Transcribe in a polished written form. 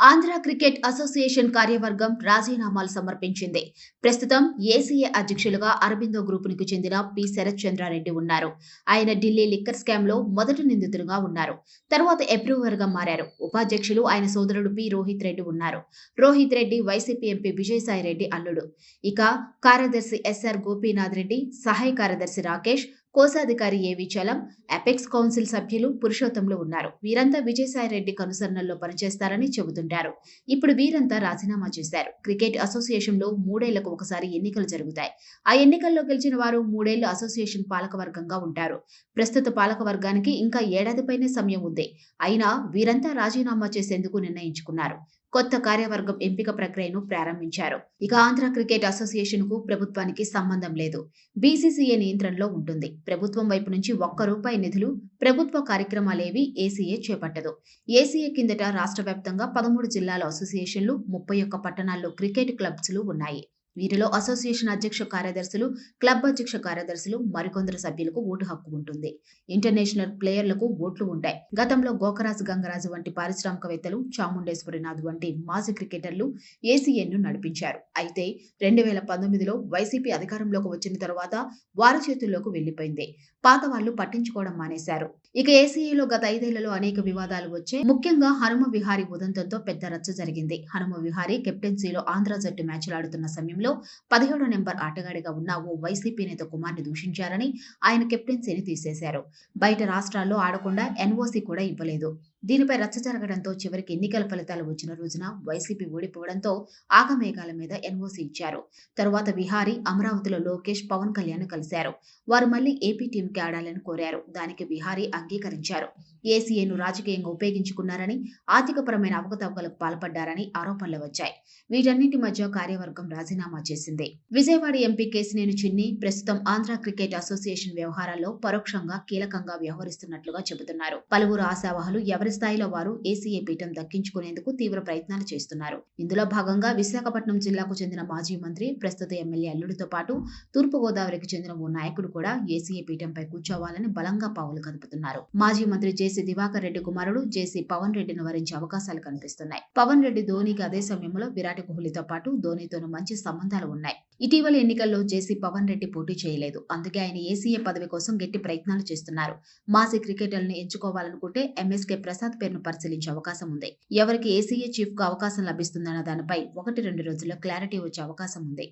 Andhra cricket association కార్యవర్గం రాజీనామాలు సమర్పించింది. ప్రస్తుతం ఏసీఏ అధ్యక్షులుగా అరబిందో గ్రూపునికి చెందిన పి. శరత్ చంద్రారెడ్డి ఉన్నారు. ఆయన ఢిల్లీ లిక్కర్ స్కామ్లో మొదటి నిందితుడిగా ఉన్నారు. తర్వాత అప్రూవర్గా మారారు. ఉపాధ్యక్షులు ఆయన సోదరుడు పి. రోహిత్ రెడ్డి ఉన్నారు. రోహిత్ రెడ్డి వైసీపీ ఎంపీ విజయసాయి రెడ్డి అల్లుడు. ఇక కార్యదర్శి ఎస్ఆర్ గోపీనాథ్ రెడ్డి, సహాయ కార్యదర్శి రాకేష్, కోశాధికారి ఏవి చలం, అపెక్స్ కౌన్సిల్ సభ్యులు పురుషోత్తంలు ఉన్నారు. వీరంతా విజయసాయి రెడ్డి కనుసరణల్లో పనిచేస్తారని చెబుతుంటారు. ఇప్పుడు వీరంతా రాజీనామా చేశారు. క్రికెట్ అసోసియేషన్లో 3 ఏళ్లకు ఒకసారి ఎన్నికలు జరుగుతాయి. ఆ ఎన్నికల్లో గెలిచిన వారు 3 ఏళ్లు అసోసియేషన్ పాలకవర్గంగా ఉంటారు. ప్రస్తుత పాలకవర్గానికి ఇంకా ఏడాది పైనే సమయం ఉంది. అయినా వీరంతా రాజీనామా చేసేందుకు నిర్ణయించుకున్నారు. కొత్త కార్యవర్గం ఎంపిక ప్రక్రియను ప్రారంభించారు. ఇక ఆంధ్ర క్రికెట్ అసోసియేషన్ కు ప్రభుత్వానికి సంబంధం లేదు. బీసీసీఏ నియంత్రణలో ఉంటుంది. ప్రభుత్వం వైపు నుంచి ₹1 నిధులు, ప్రభుత్వ కార్యక్రమాలేవి ఏసీఏ చేపట్టదు. ఏసీఏ కిందట రాష్ట్ర వ్యాప్తంగా 13 జిల్లాల అసోసియేషన్లు, 31 పట్టణాల్లో క్రికెట్ క్లబ్స్లు ఉన్నాయి. వీరిలో అసోసియేషన్ అధ్యక్ష కార్యదర్శులు, క్లబ్ అధ్యక్ష కార్యదర్శులు, మరికొందరు సభ్యులకు ఓటు హక్కు ఉంటుంది. ఇంటర్నేషనల్ ప్లేయర్లకు ఓట్లు ఉంటాయి. గతంలో గోకరాజు గంగరాజు వంటి పారిశ్రామికవేత్తలు, చాముండేశ్వరినాథ్ వంటి మాజీ క్రికెటర్లు ఏసీఏను నడిపించారు. అయితే 2019లో వైసీపీ అధికారంలోకి వచ్చిన తర్వాత వారి చేతుల్లోకి వెళ్లిపోయింది. పాత వాళ్లు పట్టించుకోవడం మానేశారు. ఇక ఏసీఏలో గత 5 ఏళ్లలో అనేక వివాదాలు వచ్చాయి. ముఖ్యంగా హనుమ విహారీ ఉదంతంతో పెద్ద రచ్చ జరిగింది. హనుమ విహారీ కెప్టెన్సీలో ఆంధ్ర జట్టు మ్యాచ్లు ఆడుతున్న సమయంలో 17వ నెంబర్ ఆటగాడిగా ఉన్న ఓ వైసీపీ నేత కుమార్ని దూషించారని ఆయన కెప్టెన్సీని తీసేశారు. బయట రాష్ట్రాల్లో ఆడకుండా ఎన్ఓసీ కూడా ఇవ్వలేదు. దీనిపై రచ్చ జరగడంతో చివరికి ఎన్నికల ఫలితాలు వచ్చిన రోజున వైసీపీ ఓడిపోవడంతో ఆగమేఘాల మీద ఎన్ఓసీ ఇచ్చారు. తరువాత విహారీ అమరావతిలో లోకేష్, పవన్ కళ్యాణ్ కలిశారు. వారు మళ్లీ ఏపీ టీంకి ఆడాలని కోరారు. దానికి విహారీ అంగీకరించారు. ఏసీఏను రాజకీయంగా ఉపయోగించుకున్నారని, ఆర్థికపరమైన అవకతవకలకు పాల్పడ్డారని ఆరోపణలు వచ్చాయి. వీటన్నింటి మధ్య కార్యవర్గం రాజీనామా చేసింది. విజయవాడ ఎంపీ కేశినేని చిన్ని ప్రస్తుతం ఆంధ్ర క్రికెట్ అసోసియేషన్ వ్యవహారాల్లో పరోక్షంగా కీలకంగా వ్యవహరిస్తున్నట్లుగా చెబుతున్నారు. పలువురు ఆశావహులు ఎవరి స్థాయిలో వారు ఏసీఏ పీఠం దక్కించుకునేందుకు తీవ్ర ప్రయత్నాలు చేస్తున్నారు. ఇందులో భాగంగా విశాఖపట్నం జిల్లాకు చెందిన మాజీ మంత్రి, ప్రస్తుత ఎమ్మెల్యే అల్లుడితో పాటు తూర్పుగోదావరికి చెందిన ఓ నాయకుడు కూడా ఏసీఏ పీఠంపై కూర్చోవాలని బలంగా పావులు కదుపుతున్నారు. మాజీ మంత్రి జేసీ దివాకర్ రెడ్డి కుమారుడు జేసీ పవన్ రెడ్డిని వరించే అవకాశాలు కనిపిస్తున్నాయి. పవన్ రెడ్డి ధోనీకి అదే సమయంలో విరాట్ కోహ్లీతో పాటు ధోనీతోనూ మంచి సంబంధాలు ఉన్నాయి. ఇటీవల ఎన్నికల్లో జేసీ పవన్ రెడ్డి పోటీ చేయలేదు. అందుకే ఆయన ఏసీఏ పదవి కోసం గట్టి ప్రయత్నాలు చేస్తున్నారు. మాజీ క్రికెటర్లను ఎంచుకోవాలనుకుంటే ఎంఎస్కే ప్రసాద్ పేరును పరిశీలించే అవకాశం ఉంది. ఎవరికి ఏసీఏ చీఫ్ కు అవకాశం లభిస్తుందన్న దానిపై 1-2 రోజుల్లో క్లారిటీ వచ్చే అవకాశం ఉంది.